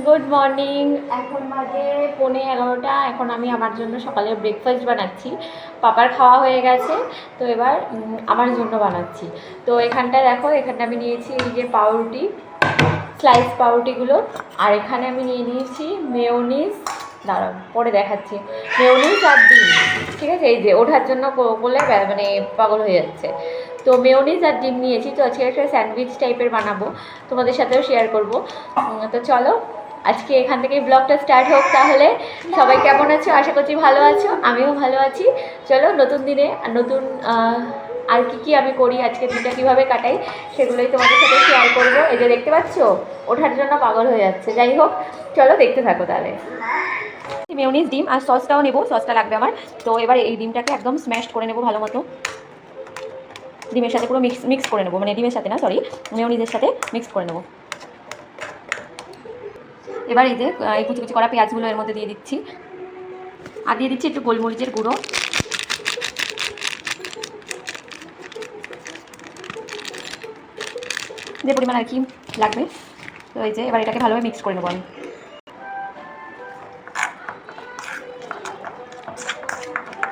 Good morning. এখন বাজে 11:15। এখন আমি আমার জন্য সকালে ব্রেকফাস্ট বানাচ্ছি। পাপার খাওয়া হয়ে গেছে, তো এবার আমার জন্য বানাচ্ছি। তো এখানটায় দেখো, এখানটা আমি নিয়েছি এই যে পাউরুটি, স্লাইস পাউরুটিগুলো। আর এখানে আমি নিয়ে নিয়েছি মেয়োনিজ, দাঁড়াও পরে দেখাচ্ছি, মেয়োনিজ আর ডিম। ঠিক আছে, এই যে ওঠার জন্য বলে মানে পাগল হয়ে যাচ্ছে। তো মেয়োনিজ আর ডিম নিয়েছি। তো আজকে একটা স্যান্ডউইচ টাইপের বানাবো, তোমাদের সাথেও শেয়ার করব। তো চলো আজকে এখান থেকে ব্লগটা স্টার্ট হোক। তাহলে সবাই কেমন আছো? আশা করছি ভালো আছো, আমিও ভালো আছি। চলো নতুন দিনে নতুন আর কি আমি করি, আজকে দিনটা কীভাবে কাটাই, সেগুলোই তোমাদের সাথে শেয়ার করবো। এই যে দেখতে পাচ্ছ, ওঠার জন্য পাগল হয়ে যাচ্ছে। যাই হোক, চলো দেখতে থাকো তাহলে। মেয়োনিজ, ডিম আর সসটাও নেবো, সসটা লাগবে আমার। তো এবার এই ডিমটাকে একদম স্ম্যাশ করে নেবো ভালো মতো। ডিমের সাথে পুরো মিক্স করে নেবো, মানে ডিমের সাথে না, সরি, মেয়োনিজের সাথে মিক্স করে নেবো। এবার এই যে এই কুচি কুচি করা পেঁয়াজগুলো এর মধ্যে দিয়ে দিচ্ছি, আর দিয়ে দিচ্ছি একটু গোলমরিচের গুঁড়ো। যে পরিমাণ আর কি লাগবে। তো এই যে এবার এটাকে ভালোভাবে মিক্স করে নেবো আমি।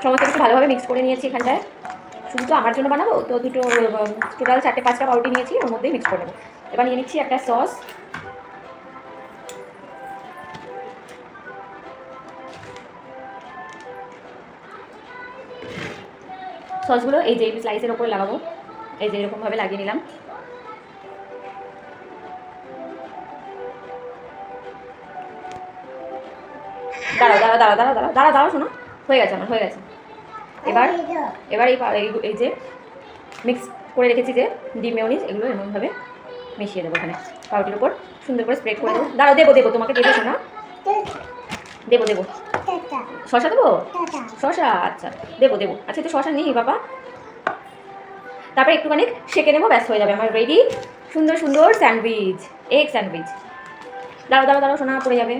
সমস্ত কিছু ভালোভাবে মিক্স করে নিয়েছি এখানটায়। শুধু তো আমার জন্য বানাবো, তো দুটো টোটাল 4-5টা পাউরুটি নিয়েছি, ওর মধ্যেই মিক্স করে নেবো। এবার নিয়ে নিচ্ছি একটা সস। সসগুলো এই যে স্লাইসের ওপরে লাগাবো, এই যে এরকমভাবে লাগিয়ে নিলাম। দাঁড়াও দাঁড়াও দাঁড়াও দাঁড়াও দাঁড়াও দাঁড়াও দাঁড়াও, শোনো, হয়ে গেছে আমার, হয়ে গেছে। এবার এবার এই যে মিক্স করে রেখেছি যে ডিম মেয়োনিজ, এগুলো এমনভাবে মিশিয়ে দেবো এখানে পাউরুটির উপর, সুন্দর করে স্প্রেড করে দেবো। দাঁড়াও, দেবো দেবো, তোমাকে দেবো শোনা, দেবো দেবো। শশা দেবো? শশা, আচ্ছা দেবো দেবো। আচ্ছা, তো শশা নেই বাবা। তারপরে একটুখানি সেঁকে নেবো, ব্যাস হয়ে যাবে আমার রেডি সুন্দর সুন্দর স্যান্ডউইচ, এগ স্যান্ডউইচ। দাঁড়াও দাঁড়াও দাঁড়াও, শোনা পড়ে যাবে।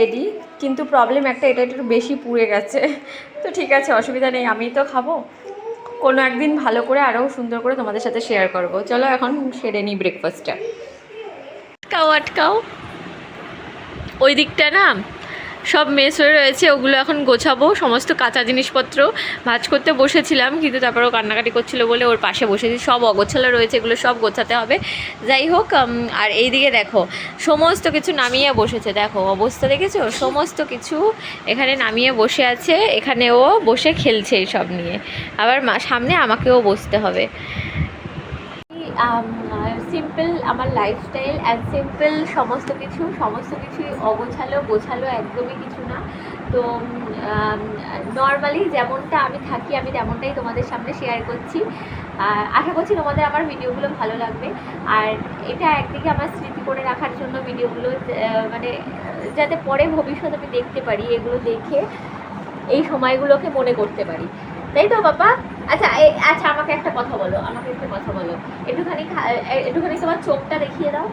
রেডি, কিন্তু প্রবলেম একটা, এটা একটু বেশি পুড়ে গেছে। তো ঠিক আছে, অসুবিধা নেই, আমি তো খাবো। কোনো একদিন ভালো করে আরও সুন্দর করে তোমাদের সাথে শেয়ার করব। চলো এখন সেরে নিই ব্রেকফাস্টটা। আটকাও আটকাও, ওই দিকটা না সব মেস হয়ে রয়েছে, ওগুলো এখন গোছাবো। সমস্ত কাঁচা জিনিসপত্র ভাজ করতে বসেছিলাম, কিন্তু তারপর ও কান্নাকাটি করছিলো বলে ওর পাশে বসেছি। সব অগোছালো রয়েছে, এগুলো সব গোছাতে হবে। যাই হোক, আর এই দিকে দেখো সমস্ত কিছু নামিয়ে বসেছে, দেখো অবস্থা দেখেছো, সমস্ত কিছু এখানে নামিয়ে বসে আছে। এখানে ও বসে খেলছে এইসব নিয়ে, আবার সামনে আমাকেও বসতে হবে। সিম্পল আমার লাইফস্টাইল অ্যান্ড সিম্পল সমস্ত কিছুই অগোছালো, গোছালো একদমই কিছু না। তো নর্মালি যেমনটা আমি থাকি, আমি তেমনটাই তোমাদের সামনে শেয়ার করছি। আশা করছি তোমাদের আমার ভিডিওগুলো ভালো লাগবে। আর এটা একদিকে আমার স্মৃতি করে রাখার জন্য ভিডিওগুলো, মানে যাতে পরে ভবিষ্যতে আমি দেখতে পারি, এগুলো দেখে এই সময়গুলোকে মনে করতে পারি, তাই তো বাবা? আচ্ছা আচ্ছা, আমাকে একটা কথা বলো, একটুখানি তোমার চোখটা দেখিয়ে দাও,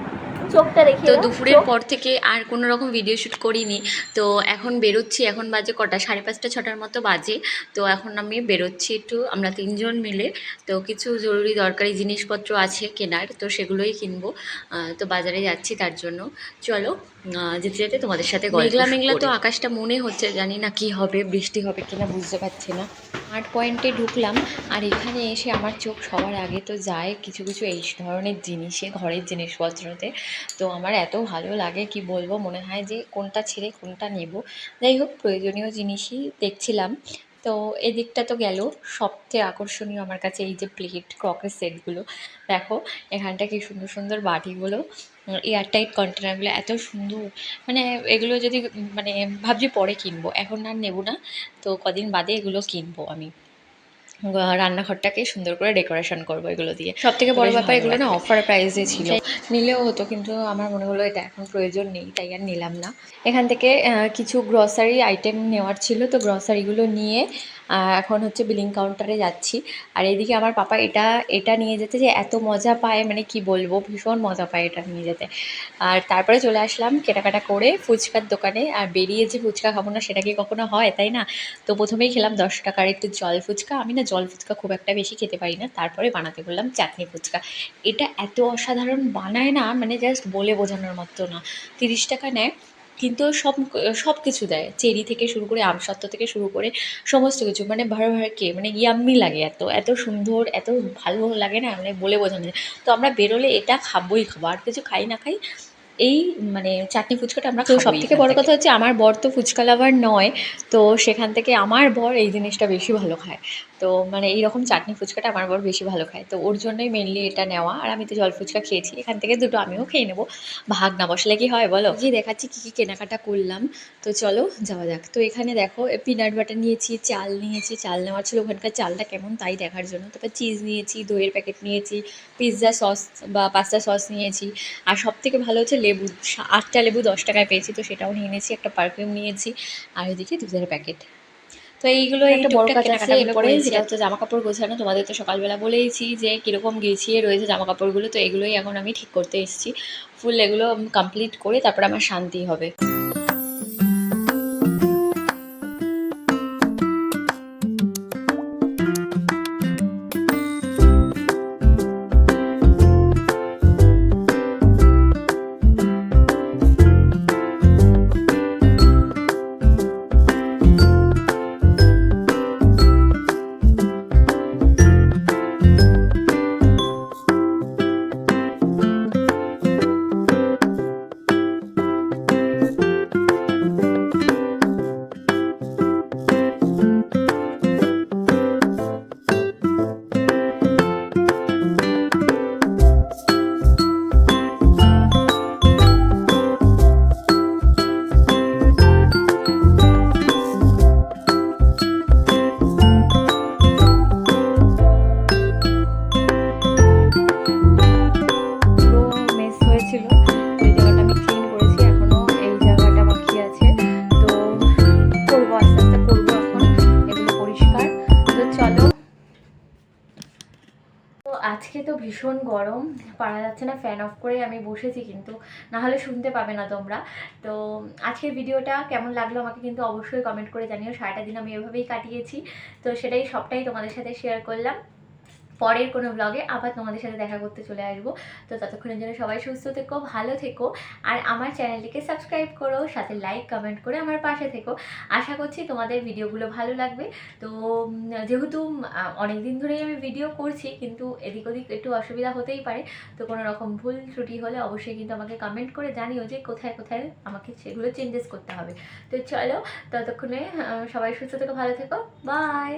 চোখটা দেখিয়ে দাও। তো দুপুরের পর থেকে আর কোনো রকম ভিডিও শ্যুট করিনি। তো এখন বেরোচ্ছি, এখন বাজে কটা, 5:30-6টার মতো বাজে। তো এখন আমি বেরোচ্ছি একটু, আমরা 3জন মিলে। তো কিছু জরুরি দরকারি জিনিসপত্র আছে কেনার, তো সেগুলোই কিনবো। তো বাজারে যাচ্ছি তার জন্য। চলো যেতে যেতে তোমাদের সাথে মেঘলা মেঘলা তো আকাশটা মনে হচ্ছে, জানি না কি হবে, বৃষ্টি হবে কিনা বুঝতে পারছি না। 8 পয়েন্টে ঢুকলাম, আর এখানে এসে আমার চোখ সবার আগে তো যায় কিছু কিছু এই ধরনের জিনিসে, ঘরের জিনিসপত্রতে। তো আমার এত ভালো লাগে কি বলবো, মনে হয় যে কোনটা ছেড়ে কোনটা নেব। যাই হোক, প্রয়োজনীয় জিনিসই দেখছিলাম। তো এদিকটা তো গেল। সবচেয়ে আকর্ষণীয় আমার কাছে এই যে প্লেট, ক্রকের সেটগুলো দেখো, এখানটা কি সুন্দর সুন্দর বাটিগুলো, এয়ারটাইট কন্টেনারগুলো এত সুন্দর। মানে এগুলো যদি, মানে ভাবছি পরে কিনবো, এখন আর নেব না। তো কদিন বাদে এগুলো কিনবো আমি, রান্নাঘরটাকে সুন্দর করে ডেকোরেশন করবো এগুলো দিয়ে। সব থেকে বড় ব্যাপার, এগুলো না অফার প্রাইসে ছিল, নিলেও হতো, কিন্তু আমার মনে হলো এটা এখন প্রয়োজন নেই, তাই আর নিলাম না। এখান থেকে কিছু গ্রসারি আইটেম নেওয়ার ছিল, তো গ্রসারিগুলো নিয়ে এখন হচ্ছে বিলিং কাউন্টারে যাচ্ছি। আর এদিকে আমার পাপা এটা এটা নিয়ে যেতে যে এত মজা পায়, মানে কি বলবো, ভীষণ মজা পায় এটা নিয়ে যেতে। আর তারপরে চলে আসলাম কেনাকাটা করে ফুচকার দোকানে। আর বেরিয়ে যে ফুচকা খাবো না সেটা কি কখনো হয়, তাই না? তো প্রথমেই খেলাম 10 টাকার একটু জল ফুচকা। আমি না জল ফুচকা খুব একটা বেশি খেতে পারি না, তারপরে বানাতে বললাম চাটনি ফুচকা। এটা এত অসাধারণ বানায় না, মানে জাস্ট বলে বোঝানোর মতো না। 30 টাকা নেয়, কিন্তু সব কিছু দেয়, চেরি থেকে শুরু করে আমসত্ত্ব থেকে শুরু করে সমস্ত কিছু, মানে ভাড়া ভাড়া কে মানে ইয়াম্মি লাগে, এত এত সুন্দর, এত ভালো লাগে না, মানে বলে বোঝানো যায়। তো আমরা বেরোলে এটা খাবোই খাবো, আর কিছু খাই না খাই, এই মানে চাটনি ফুচকাটা আমরা তো সব থেকে বড় কথা হচ্ছে আমার বর তো ফুচকা লাভার নয়, তো সেখান থেকে আমার বর এই জিনিসটা বেশি ভালো খায়। তো মানে এইরকম চাটনি ফুচকাটা আমার বর বেশি ভালো খায়, তো ওর জন্যই মেনলি এটা নেওয়া। আর আমি তো জল ফুচকা খেয়েছি, এখান থেকে দুটো আমিও খেয়ে নেবো, ভাগ না বসলে কি হয় বলো। গিয়ে দেখাচ্ছি কী কী কেনাকাটা করলাম। তো চলো যাওয়া যাক। তো এখানে দেখো পিনাট বাটার নিয়েছি, চাল নিয়েছি, চাল নেওয়ার ছিল ওখানকার চালটা কেমন তাই দেখার জন্য। তারপর চিজ নিয়েছি, দইয়ের প্যাকেট নিয়েছি, পিৎজা সস বা পাস্তা সস নিয়েছি। আর সবথেকে ভালো হচ্ছে লেবু, 8টা লেবু 10 টাকায় পেয়েছি, তো সেটাও নিয়ে নিয়েছি। একটা পারফিউম নিয়েছি, আর এদিকে দুধের প্যাকেট। তো এইগুলো একটা বড় কাজ আছে। এরপরে যেটা হচ্ছে জামা কাপড় গোছানো। তোমাদের তো সকালবেলা বলেইছি যে কীরকম গুছিয়ে রয়েছে জামা কাপড়গুলো, তো এগুলোই এখন আমি ঠিক করতে এসেছি। ফুল এগুলো কমপ্লিট করে তারপর আমার শান্তি হবে। আজকে তো ভীষণ গরম, পারা যাচ্ছে না, ফ্যান অফ করে আমি বসেছি, কিন্তু না হলে শুনতে পাবে না তোমরা। তো আজকের ভিডিওটা কেমন লাগলো আমাকে কিন্তু অবশ্যই কমেন্ট করে জানিও। সারাটা দিন আমি এভাবেই কাটিয়েছি, তো সেটাই সবটাই তোমাদের সাথে শেয়ার করলাম। পরের কোনো ব্লগে আবার তোমাদের সাথে দেখা করতে চলে আসবো। তো ততক্ষণের জন্য সবাই সুস্থ থেকো, ভালো থেকো, আর আমার চ্যানেলটিকে সাবস্ক্রাইব করো, সাথে লাইক কমেন্ট করে আমার পাশে থেকো। আশা করছি তোমাদের ভিডিওগুলো ভালো লাগবে। তো যেহেতু অনেক দিন ধরেই আমি ভিডিও করছি, কিন্তু এদিক ওদিক একটু অসুবিধা হতেই পারে, তো কোনো রকম ভুল ত্রুটি হলে অবশ্যই কিন্তু আমাকে কমেন্ট করে জানিও যে কোথায় কোথায় আমাকে সেগুলো চেঞ্জেস করতে হবে। তো চলো ততক্ষণে সবাই সুস্থ থেকো, ভালো থেকো, বাই।